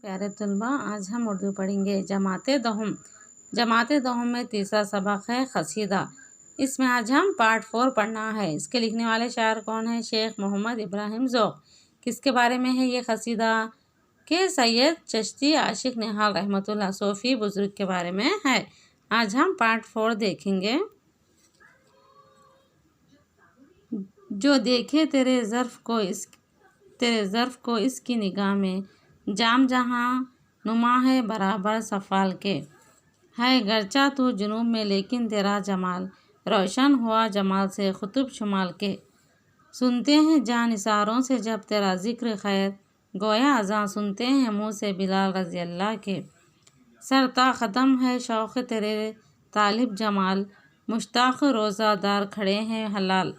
प्यारे तलबा, आज हम उर्दू पढ़ेंगे। जमाते दहुम में तीसरा सबक है कसीदा। इसमें आज हम पार्ट 4 पढ़ना है। इसके लिखने वाले शायर कौन है? शेख मोहम्मद इब्राहिम ज़ौक़। किसके बारे में है ये कसीदा? के सैयद चिश्ती आशिक निहाल रहमतुल्लाह सूफ़ी बुज़ुर्ग के बारे में है। आज हम पार्ट 4 देखेंगे। जो देखे तेरे ज़र्फ़ को इसकी निगाह में, जाम जहाँ नुमा है बराबर सफ़ाल के। है गर्चा तू जुनूब में लेकिन तेरा जमाल, रोशन हुआ जमाल से ख़ुतुब शुमाल के। सुनते हैं जान इशारों से जब तेरा ज़िक्र खैर, गोया अज़ां सुनते हैं मुँह से बिलाल रज़ी अल्लाह के। सरता क़दम है शौक़ तेरे तालिब जमाल, मुश्ताक़ रोज़ादार खड़े हैं हलाल।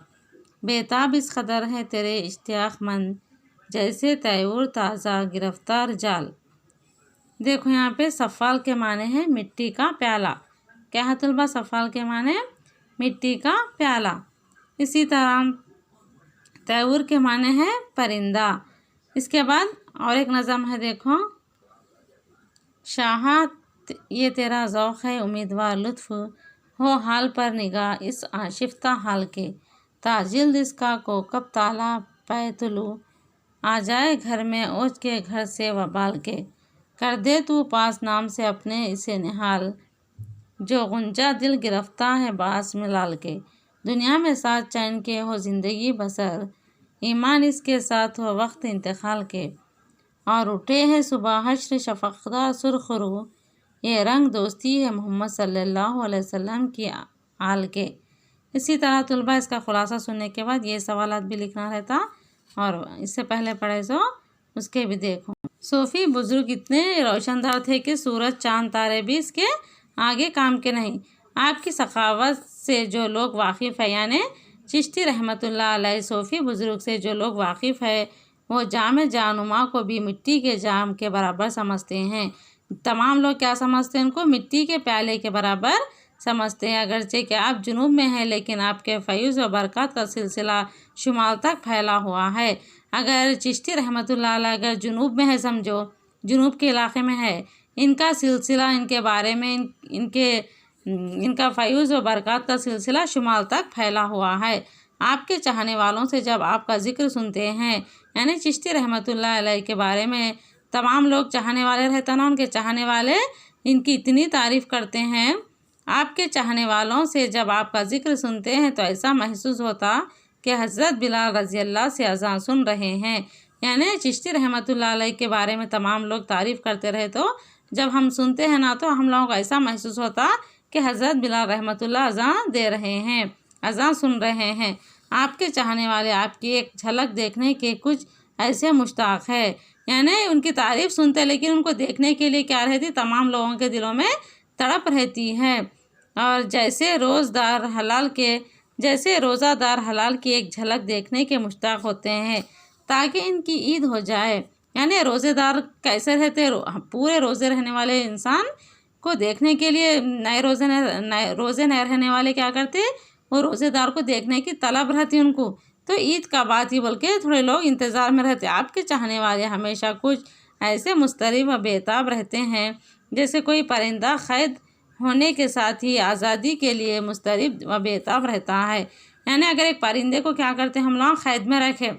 बेताब इस कदर है तेरे इश्तियाक़ मंद, जैसे तैयूर ताज़ा गिरफ्तार जाल। देखो यहाँ पे सफ़ाल के माने हैं मिट्टी का प्याला। क्या है तलबा? सफ़ाल के माने मिट्टी का प्याला। इसी तरह तैयूर के माने हैं परिंदा। इसके बाद और एक नज़म है, देखो। शाह ये तेरा ज़ौक़ है उम्मीदवार लुत्फ़, हो हाल पर निगाह इस आशिफ्ता हाल के। ताजिल्द इसका कोकब ताला पैतुलू, आ जाए घर में ओज के घर से वबाल के। कर दे तू पास नाम से अपने इसे निहाल, जो गुंजा दिल गिरफ्ता है बास मिलाल के। दुनिया में साथ चैन के हो ज़िंदगी बसर, ईमान इसके साथ हो वक्त इंतकाल के। और उठे हैं सुबह हश्र शफ़क़दा सुरखरू, ये रंग दोस्ती है मोहम्मद सल्लल्लाहु अलैहि वसल्लम की आल के। इसी तरह तलबा इसका खुलासा सुनने के बाद ये सवालात भी लिखना रहता, और इससे पहले पढ़े सो उसके भी देखो। सूफ़ी बुज़ुर्ग इतने रोशनदार थे कि सूरज चाँद तारे भी इसके आगे काम के नहीं। आपकी सखावत से जो लोग वाकिफ़ है, यानी चिश्ती रहमतुल्लाह अलैह सूफ़ी बुज़ुर्ग से जो लोग वाकिफ़ है, वो जाम जानुमा को भी मिट्टी के जाम के बराबर समझते हैं। तमाम लोग क्या समझते हैं? उनको मिट्टी के प्याले के बराबर समझते हैं। अगरचे कि आप जुनूब में हैं, लेकिन आपके फ़ैज़ व बरक़ात का सिलसिला शुमाल तक फैला हुआ है। अगर चिश्ती रहमतुल्लाह अलैह अगर जुनूब में है, समझो जुनूब के इलाक़े में है, इनका सिलसिला, इनके बारे में इनका फ़ैज़ व बरक़ात का सिलसिला शुमाल तक फैला हुआ है। आपके चाहने वालों से जब आपका ज़िक्र सुनते हैं, यानी चिश्ती रहमतुल्लाह अलैह के बारे में तमाम लोग चाहने वाले रहते ना, उनके चाहने वाले इनकी इतनी तारीफ़ करते हैं। आपके चाहने वालों से जब आपका ज़िक्र सुनते हैं तो ऐसा महसूस होता कि हज़रत बिलाल रज़ी अल्लाह से अज़ान सुन रहे हैं। यानी चिश्ती रहमतुल्लाह अलैह के बारे में तमाम लोग तारीफ़ करते रहे, तो जब हम सुनते हैं ना, तो हम लोगों को ऐसा महसूस होता कि हज़रत बिलाल रहमतुल्लाह अज़ान दे रहे हैं, अज़ान सुन रहे हैं। आपके चाहने वाले आपकी एक झलक देखने के कुछ ऐसे मुश्ताक़ है, यानी उनकी तारीफ़ सुनते, लेकिन उनको देखने के लिए क्या रहती? तमाम लोगों के दिलों में तड़प रहती है। और जैसे रोज़ादार हलाल की एक झलक देखने के मुश्ताक़ होते हैं, ताकि इनकी ईद हो जाए। यानी रोज़ेदार कैसे रहते? पूरे रोज़े रहने वाले इंसान को देखने के लिए नए रोज़े नहीं रहने वाले क्या करते? वो रोज़ेदार को देखने की तलब रहती उनको, तो ईद का बात ही बोल के थोड़े लोग इंतज़ार में रहते। आपके चाहने वाले हमेशा कुछ ऐसे मुस्तरिब व बेताब रहते हैं, जैसे कोई परिंदा क़ैद होने के साथ ही आज़ादी के लिए मुस्तरिब व बेताब रहता है। यानी अगर एक परिंदे को क्या करते हैं हम लोग? क़ैद में रखें।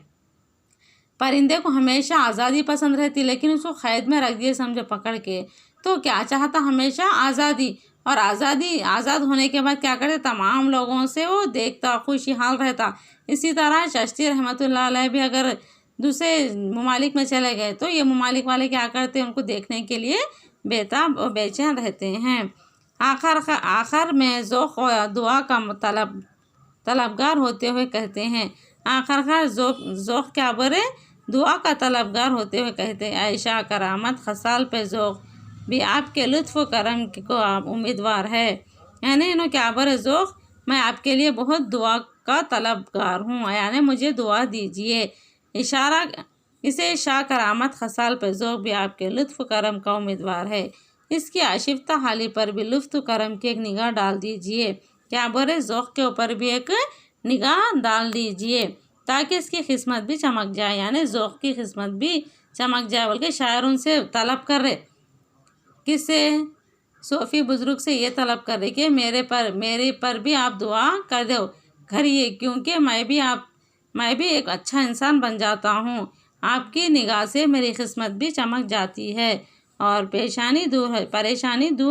परिंदे को हमेशा आज़ादी पसंद रहती, लेकिन उसको क़ैद में रख दिए, समझो पकड़ के, तो क्या चाहता? हमेशा आज़ादी। और आज़ाद होने के बाद क्या करते? तमाम लोगों से वो देखता, खुशी हाल रहता। इसी तरह चिश्ती रहमतुल्लाह अलैह भी अगर दूसरे ममालिक में चले गए, तो ये ममालिक वाले क्या करते हैं? उनको देखने के लिए बेताब और बेचैन रहते हैं। आखिर में ज़ौक़ दुआ का तलबगार होते हुए कहते हैं, आखिरकार ज़ौक़ क्या बोले? दुआ का तलबगार होते हुए कहते हैं, ऐशा करामत खसाल पे ज़ौक़ भी आपके लुत्फ़ करम को आप उम्मीदवार है। यानी इन्हों क्या बोले? ज़ौक़, मैं आपके लिए बहुत दुआ का तलबगार हूँ, यानी मुझे दुआ दीजिए। इसे शाह करामत खसाल पे ज़ौक़ भी आपके लुत्फ़ करम का उम्मीदवार है। इसकी आशिफ्ता हाली पर भी लुत्फ़ करम की एक निगाह डाल दीजिए। क्या बोले? ज़ौक़ के ऊपर भी एक निगाह डाल दीजिए, ताकि इसकी किस्मत भी चमक जाए, यानी ज़ौक़ की किस्मत भी चमक जाए बोल के शायर उनसे तलब कर रहे। किससे? सोफ़ी बुज़ुर्ग से ये तलब कर रही कि मेरे पर भी आप दुआ कर दो करिए, क्योंकि मैं भी एक अच्छा इंसान बन जाता हूँ। आपकी निगाह से मेरी किस्मत भी चमक जाती है और परेशानी दूर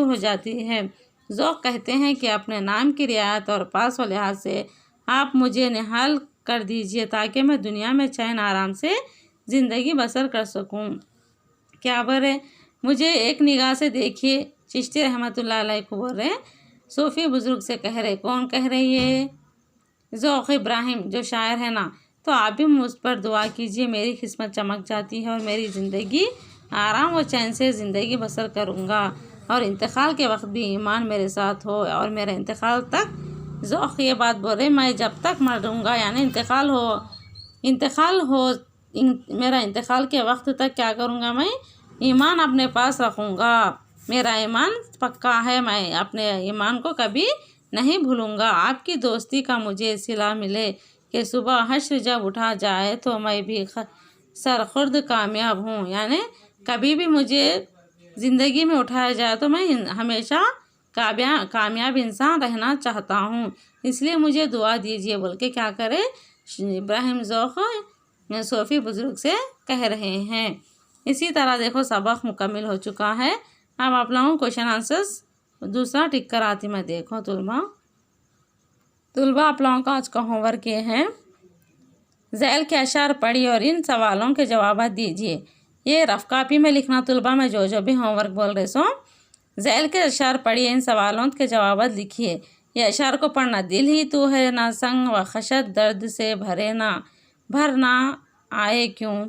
हो जाती है। ज़ौक़ कहते हैं कि अपने नाम की रियायत और पास व लिहाज से आप मुझे निहाल कर दीजिए ताकि मैं दुनिया में चैन आराम से ज़िंदगी बसर कर सकूं। क्या बरे, मुझे एक निगाह से देखिए। चिश्ती रहमतुल्लाह अलैह को बोल रहे, सूफ़ी बुज़ुर्ग से कह रहे। कौन कह रही है? ज़ौक़ इब्राहिम जो शायर है ना। तो आप भी मुझ पर दुआ कीजिए, मेरी किस्मत चमक जाती है और मेरी ज़िंदगी आराम व चैन से ज़िंदगी बसर करूँगा और इंतकाल के वक्त भी ईमान मेरे साथ हो और मेरे इंतकाल तक। ज़ौक़ ये बात बोल रहे, मैं जब तक मरूँगा यानी मेरा इंतकाल के वक्त तक क्या करूँगा, मैं ईमान अपने पास रखूँगा। मेरा ईमान पक्का है, मैं अपने ईमान को कभी नहीं भूलूँगा। आपकी दोस्ती का मुझे सिला मिले कि सुबह हश्र जब उठा जाए तो मैं भी सरखुर्द कामयाब हूँ, यानी कभी भी मुझे ज़िंदगी में उठाया जाए तो मैं हमेशा कामयाब इंसान रहना चाहता हूँ, इसलिए मुझे दुआ दीजिए बोल के क्या करे इब्राहिम ज़ौक़ सूफ़ी बुज़ुर्ग से कह रहे हैं। इसी तरह देखो सबक मुकम्मल हो चुका है। अब आप लोगों को क्वेश्चन आंसर्स दूसरा टिक कर आती मैं। देखो तुलबा आप लोगों का आज का होमवर्क ये है, ज़ैल के अशार पढ़ी और इन सवालों के जवाब दीजिए। ये रफ कॉपी में लिखना तुलबा, में जो भी होमवर्क बोल रहे सो ज़ैल के अशार पढ़िए, इन सवालों के जवाब लिखिए। ये अशार को पढ़ना, दिल ही तू है ना संग व खशत दर्द से भर ना आए क्यों,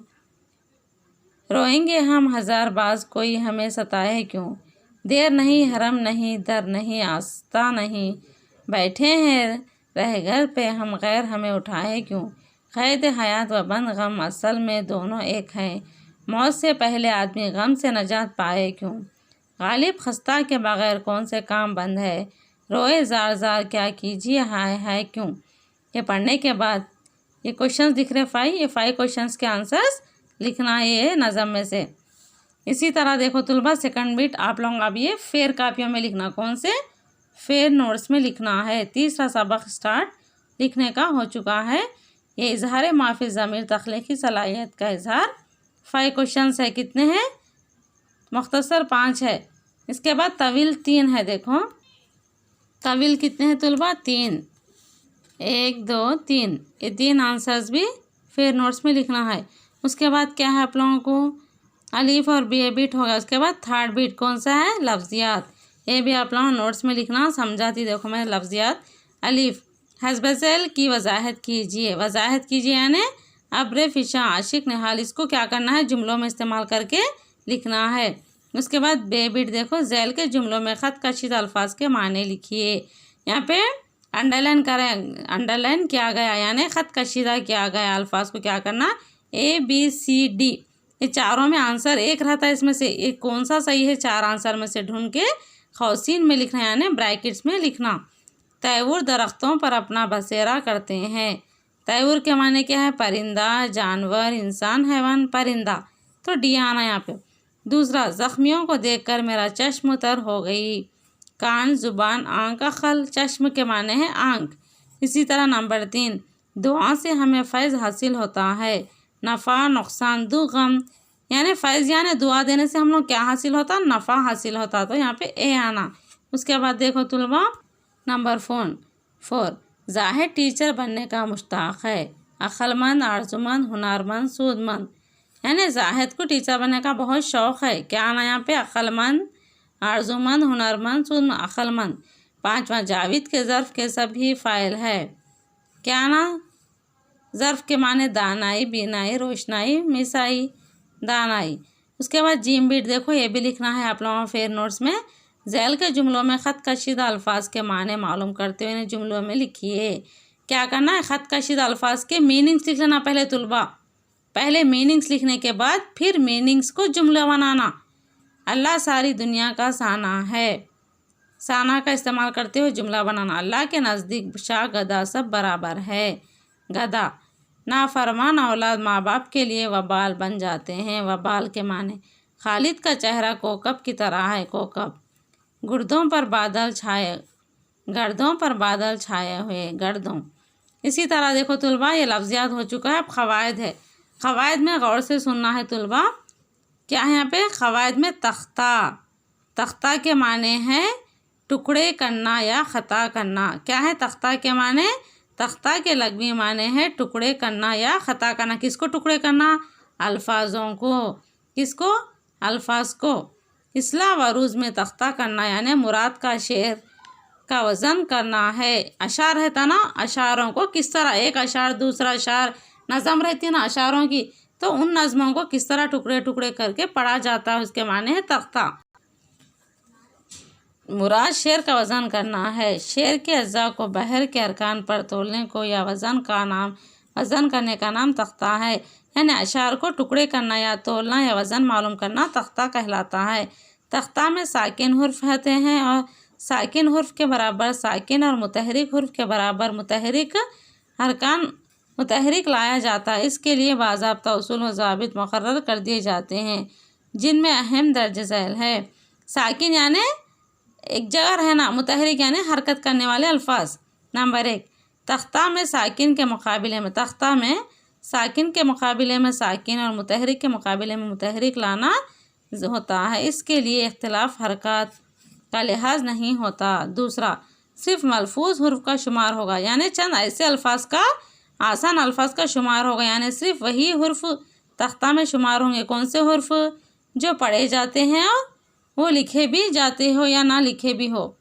रोएंगे हम हज़ार बाज कोई हमें सताए क्यों, देर नहीं हरम नहीं दर नहीं आस्था नहीं, बैठे हैं रह घर पे हम गैर हमें उठाए क्यों, क़ैद हयात व बंद गम असल में दोनों एक हैं, मौत से पहले आदमी गम से नजात पाए क्यों, गालिब खस्ता के बगैर कौन से काम बंद है, रोए ज़ार ज़ार क्या कीजिए हाय हाय क्यों। ये पढ़ने के बाद ये क्वेश्चंस दिख रहे ये 5 क्वेश्चंस के आंसर्स लिखना है ये नज़म में से। इसी तरह देखो तुलबा सेकंड बिट आप लोग अब ये फेयर कापियों में लिखना, कौन से फेयर नोट्स में लिखना है। तीसरा सबक स्टार्ट लिखने का हो चुका है। ये इजहार माफी ज़मीर तख्लीकी सलाहियत का इजहार। 5 क्वेश्चंस है, कितने हैं? मुख्तसर 5 है। इसके बाद तवील 3 है। देखो तवील कितने हैं तुलबा? 3, 1 2 3। ये 3 आंसर्स भी फेयर नोट्स में लिखना है। उसके बाद क्या है आप लोगों को, अलीफ और बी बीट होगा। उसके बाद थर्ड बीट कौन सा है? लफ्ज़ियात। ये भी आप लोगों नोट्स में लिखना। समझाती देखो मैं लफ्ज़ियात। अलीफ हस्बज़ैल की वजाहत कीजिए यानी अब्र फ़िशा आशिक निहाल, इसको क्या करना है? जुमलों में इस्तेमाल करके लिखना है। उसके बाद बे बीट देखो, ज़ैल के जुमलों में ख़त कशीदा अल्फाज के माने लिखिए। यहाँ पे अंडरलाइन किया गया यानी ख़त कशीदा किया गया अल्फाज को क्या करना? ABCD ये चारों में आंसर एक रहता है, इसमें से एक कौन सा सही है? 4 आंसर में से ढूंढ के खौसीन में लिखना यानी ब्रैकेट्स में लिखना। तैवुर दरख्तों पर अपना बसेरा करते हैं। तैवुर के माने क्या है? परिंदा, जानवर, इंसान, हैवान। परिंदा तो डी आना यहाँ पे। दूसरा, ज़ख्मियों को देखकर मेरा चश्म तर हो गई। कान, जुबान, आँख, अक़ल। चश्म के माने हैं आँख। इसी तरह नंबर 3, दुआ से हमें फैज़ हासिल होता है। नफ़ा, नुकसान, दु गम यानी फैज़ यानी दुआ देने से हम लोग क्या हासिल होता? नफ़ा हासिल होता। तो यहाँ पे ए आना। उसके बाद देखो तुलबा नंबर 4, ज़ाहिद टीचर बनने का मुश्ताक है। अक्लमंद, आर्जुमंद, हुनरमंद, सूदमंद यानी ज़ाहिद को टीचर बनने का बहुत शौक़ है। क्या आना यहाँ पे? अक्लमंद, आर्जुमंद, हुनरमंद, सूदमंद। अक्लमंद। 5वां, जावेद के ज़र्फ़ के सभी फ़ाइल है। क्या आना? ज़र्फ़ के माने दानाई, बीनाई, रोशनाई, मिसाई, दानाई। उसके बाद जीम बीट देखो, ये भी लिखना है आप लोगों फेयर नोट्स में। ज़ैल के जुमलों में ख़त कशीदा अल्फाज के माने मालूम करते हुए इन्हें जुमलों में लिखिए। क्या करना है? ख़त कशीदा अल्फाज के मीनिंग्स लिख लेना पहले तुलबा। पहले मीनिंग्स लिखने के बाद फिर मीनिंग्स को जुमला बनाना। अल्लाह सारी दुनिया का साना है। साना का इस्तेमाल करते हुए जुमला बनाना। अल्लाह के नज़दीक शाह गधा सब बराबर है। गधा नाफरमान औलाद माँ बाप के लिए वबाल बन जाते हैं। वबाल के माने खालिद का चेहरा कोकब की तरह है। कोकब गर्दों पर बादल छाए हुए गर्दों। इसी तरह देखो तुलबा, ये लफ्ज़ियात हो चुका है। अब क़वायद है। क़वायद में गौर से सुनना है तुलबा। क्या है यहाँ पे? क़वायद में तख्ता। तख्ता के माने हैं टुकड़े करना या ख़ता करना। क्या है तख्ता के माने? तख्ता के लग़वी माने हैं टुकड़े करना या ख़ता करना। किसको टुकड़े करना? अल्फाजों को। किसको? अल्फाज को। इसला वरूज में तख्ता करना यानी मुराद का शेर का वज़न करना है। अशार रहता ना, अशारों को किस तरह, एक अशार दूसरा अशार, नज़म रहती है ना अशारों की, तो उन नज़मों को किस तरह टुकड़े टुकड़े करके पढ़ा जाता है, उसके माने है तख्ता। मुराद शेर का वज़न करना है। शेर के अज्जा को बहर के अरकान पर तोलने को या वज़न करने का नाम तख्ता है। यानी अशार को टुकड़े करना या तोलना या वज़न मालूम करना तख्ता कहलाता है। तख्ता में साकिन हुर्फ होते हैं और साकिन हुर्फ के बराबर साकिन और मुतहरिक हुर्फ के बराबर मुतहरिक लाया जाता है। इसके लिए बाज़ाब्ता उसूल व ज़ाबित मुक़र्रर कर दिए जाते हैं, जिनमें अहम दर्ज झैल है। साकिन यानी एक जगह रहना, मुतहरिक यानी हरकत करने वाले अल्फाज। नंबर 1, तख्ता में साकिन के मुकाबले में साकिन और मुतहरिक के मुकाबले में मुतहरिक लाना होता है। इसके लिए इख्तिलाफ हरकत का लिहाज नहीं होता। दूसरा, सिर्फ मलफूज हुर्फ का शुमार होगा, यानी चंद ऐसे अल्फाज का, आसान अल्फाज का शुमार होगा, यानी सिर्फ वही हुर्फ तख्ता में शुमार होंगे। कौन से हुर्फ? जो पढ़े जाते हैं और वो लिखे भी जाते हो या ना लिखे भी हो।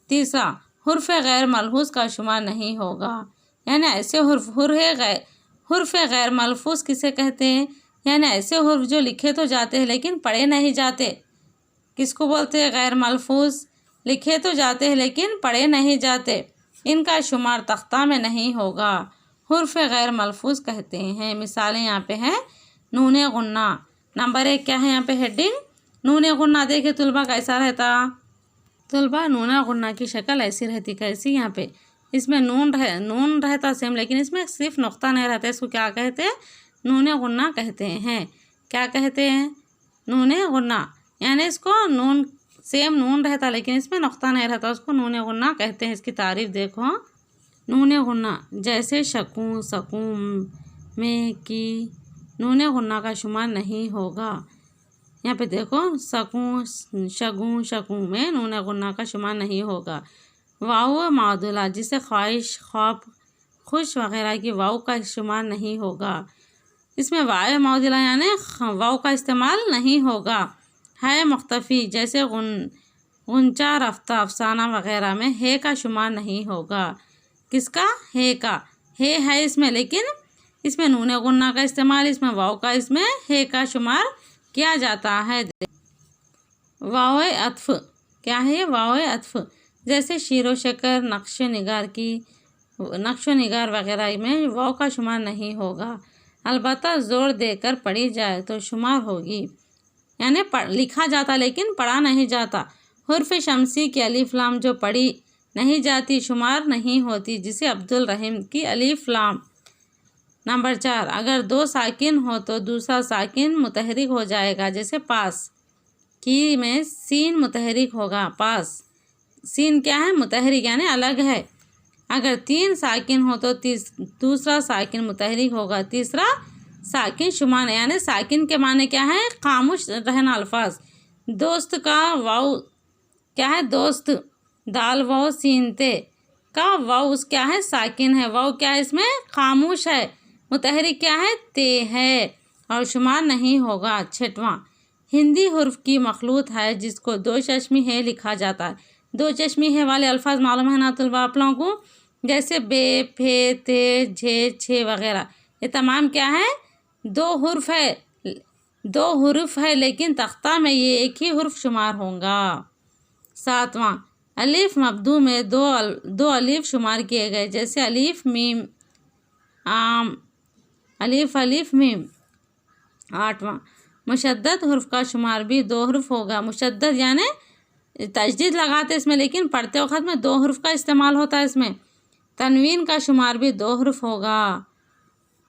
तीसरा, हुर्फ गैर मलहूज का शुमार नहीं होगा, यानी ऐसे हुर्फ गैर मलफूज किसे कहते हैं? यानी ऐसे हुर्फ जो लिखे तो जाते हैं लेकिन पढ़े नहीं जाते। किसको बोलते हैं? गैर मलफूज। लिखे तो जाते हैं लेकिन पढ़े नहीं जाते, इनका शुमार तख्ता में नहीं होगा, हुर्फ गैर मलफूज कहते हैं। मिसालें यहाँ पे हैं। नून गुन्ना। नंबर 1 क्या है यहाँ पे हेडिंग? नून गुन्ना। देखिए तुलबा कैसा रहता? तुलबा नून गुन्ना की शक्ल ऐसी रहती। कैसी? यहाँ पे इसमें नून रहता सेम, लेकिन इसमें सिर्फ नुक्ता नहीं रहता। इसको क्या कहते हैं? नून गुन्ना कहते हैं। क्या कहते हैं? नून गुन्ना, यानी इसको नून सेम नून रहता लेकिन इसमें नुक्ता नहीं रहता, उसको नून गुन्ना कहते हैं। इसकी तारीफ देखो। नून गुन्ना जैसे शकूं, सकूं में की, नून गुन्ना का शुमार नहीं होगा। यहाँ पे देखो, सकूं, शगूं, शकूं में नून गुन्ना का शुमार नहीं होगा। वाव मादुला, जिसे ख्वाहिश, खौफ, खुश वगैरह की वाव का शुमार नहीं होगा। इसमें वाव मादुला यानी वाव का इस्तेमाल नहीं होगा। है मुख्तफ़ी, जैसे गुंचा, रफ्ता, अफसाना वगैरह में है का शुमार नहीं होगा। किसका? है का। है इसमें, लेकिन इसमें नून गुन्ना का इस्तेमाल, इसमें वाव का, इसमें है का शुमार किया जाता है। वाव अत्फ। क्या है? वाव अत्फ। जैसे शीरो शकर, नक्श निगार वगैरह में वाव का शुमार नहीं होगा। अलबत्ता ज़ोर देकर पढ़ी जाए तो शुमार होगी, यानी लिखा जाता लेकिन पढ़ा नहीं जाता। हुर्फ शमसी की अलिफ लाम जो पढ़ी नहीं जाती, शुमार नहीं होती, जिसे अब्दुल रहीम की अलिफ लाम। नंबर 4, अगर 2 साकिन हो तो दूसरा साकिन मुतहरिक हो जाएगा। जैसे पास की में सीन मुतहरिक होगा। पास, सीन क्या है? मुतहरिक, यानी अलग है। अगर 3 साकिन हो तो दूसरा साकिन मुतहरिक होगा, तीसरा साकिन शुमार, यानी साकिन के माने क्या है? खामोश रहना अल्फाज। दोस्त का वाव क्या है? दोस्त, दाल वाव सीन ते का वाव क्या है? साकिन है। वाव क्या है? इसमें खामोश है। मुतहरिक क्या है? ते है और शुमार नहीं होगा। 6वां, हिंदी हुर्फ की मखलूत है जिसको 2 चश्मी है लिखा जाता है। 2 चश्मी है वाले अल्फाज मालूम है ना तुलबा आप लोगों को? जैसे बे, फे, ते, झे, छे वगैरह, ये तमाम क्या है? 2 हुर्फ है लेकिन तख्ता में ये एक ही हुर्फ शुमार होगा। 7वां, अलिफ मब्दू में दो अलिफ शुमार किए गए। जैसे अलिफ मीम आम, अलिफ मीम। 8वां, मुशद्दद हुर्फ का शुमार भी 2 हुर्फ होगा। मुशद्दद यानी तजदीद लगाते इसमें, लेकिन पढ़ते वक्त में 2 हुर्फ का इस्तेमाल होता है इसमें। तनवीन का शुमार भी 2 हुर्फ होगा।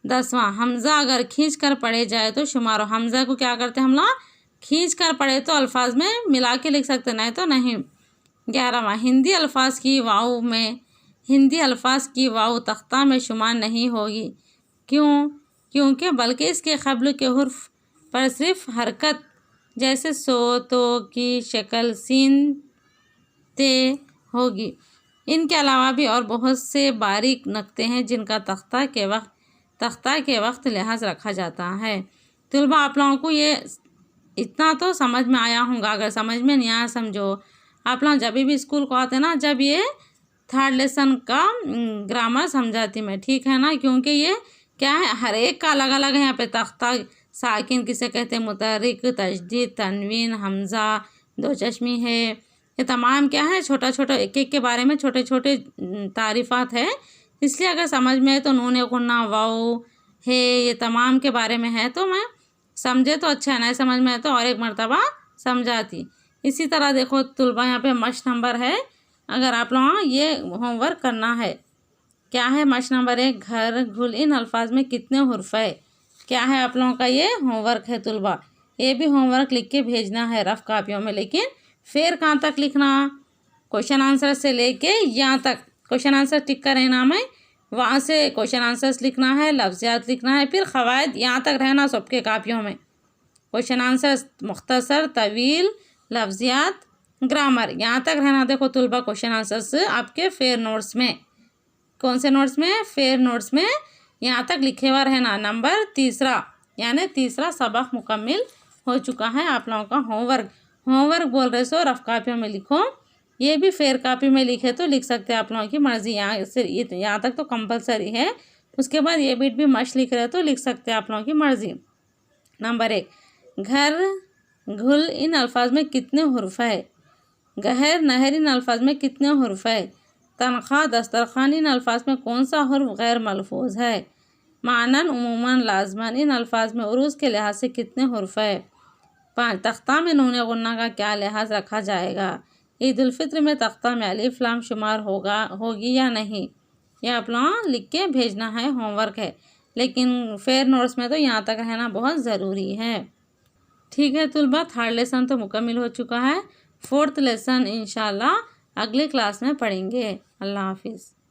10वां, हमज़ा अगर खींच कर पढ़े जाए तो शुमारो। हमज़ा को क्या करते हैं हम लोग, खींच कर पढ़े तो अल्फाज में मिला के लिख सकते, नहीं तो नहीं। 11वां, हिंदी अल्फाज की वाव तख्ता में शुमार नहीं होगी। क्यों? क्योंकि बल्कि इसके क़ब्ल के हुर्फ पर सिर्फ हरकत, जैसे सो, तो की शक्ल सीन ते होगी। इनके अलावा भी और बहुत से बारीक नुक्ते हैं जिनका तख्ता के वक्त लिहाज रखा जाता है। तलबा आप लोगों को ये इतना तो समझ में आया होगा। अगर समझ में नहीं आया समझो, आप लोग जब भी स्कूल को आते ना, जब ये 3rd लेसन का ग्रामर समझाती मैं, ठीक है ना। क्योंकि ये क्या है, हर एक का अलग अलग है। यहाँ पे तख्ता साकिन किसे कहते हैं, मुतहर्रिक, तशदीद, तनवीन, हमज़ा, दो चश्मी है। ये तमाम क्या है, छोटा छोटा एक एक के बारे में छोटे छोटे तारीफ़ात है। इसलिए अगर समझ में आए तो नून गुन्ना वाव है, ये तमाम के बारे में है, तो मैं समझे तो अच्छा है, नहीं समझ में आए तो और एक मरतबा समझाती। इसी तरह देखो तुलबा, यहाँ पे मश नंबर है। अगर आप लोग ये होमवर्क करना है, क्या है मश नंबर 1, घर घुल इन अल्फाज में कितने हुर्फ है। क्या है आप लोगों का ये होमवर्क है तुलबा। ये भी होमवर्क लिख के भेजना है रफ कापियों में, लेकिन फिर कहाँ तक लिखना, क्वेश्चन आंसर से लेके यहाँ तक क्वेश्चन आंसर टिक कर रहना में, वहाँ से क्वेश्चन आंसर्स लिखना है, लफ्ज़ियात लिखना है, फिर क़वायद यहाँ तक रहना सबके कापियों में। क्वेश्चन आंसर मुख्तसर, तवील, लफ्ज़ियात, ग्रामर यहाँ तक रहना। देखो तुलबा क्वेश्चन आंसर्स आपके फेयर नोट्स में, कौन से नोट्स में, फेयर नोट्स में यहाँ तक लिखे हुआ रहना। नंबर 3 यानी 3 सबक मुकम्मिल हो चुका है आप लोगों का होमवर्क बोल रहे सो रफ कापियों में लिखो। ये भी फेयर कापी में लिखे तो लिख सकते हैं, आप लोगों की मर्ज़ी। यहाँ से यहाँ तक तो कंपलसरी है। उसके बाद ये बीट भी मश लिख रहे तो लिख सकते हैं, आप लोगों की मर्ज़ी। नंबर 1, घर घुल इन अल्फाज में कितने हुर्फ है। गहर नहर इन अल्फाज में कितने हुर्फ है। तनख्वाह दस्तरखान इन अल्फाज में कौन सा हुर्फ गैर मलफूज है। मानन उमूमन लाजमन इन अल्फाज में उरूज के लिहाज से कितने हुर्फ है। 5, तख्ता में नून गुन्ना का क्या लिहाज रखा जाएगा। ईद उल फित्र में तख्ता में अलिफ लाम शुमार होगी या नहीं। यह आप लोग लिख के भेजना है, होमवर्क है, लेकिन फेयर नोट्स में तो यहाँ तक रहना बहुत ज़रूरी है। ठीक है तुलबा, 3rd लेसन तो मुकम्मिल हो चुका है। 4th लेसन इंशाल्लाह अगले क्लास में पढ़ेंगे। अल्लाह हाफिज़।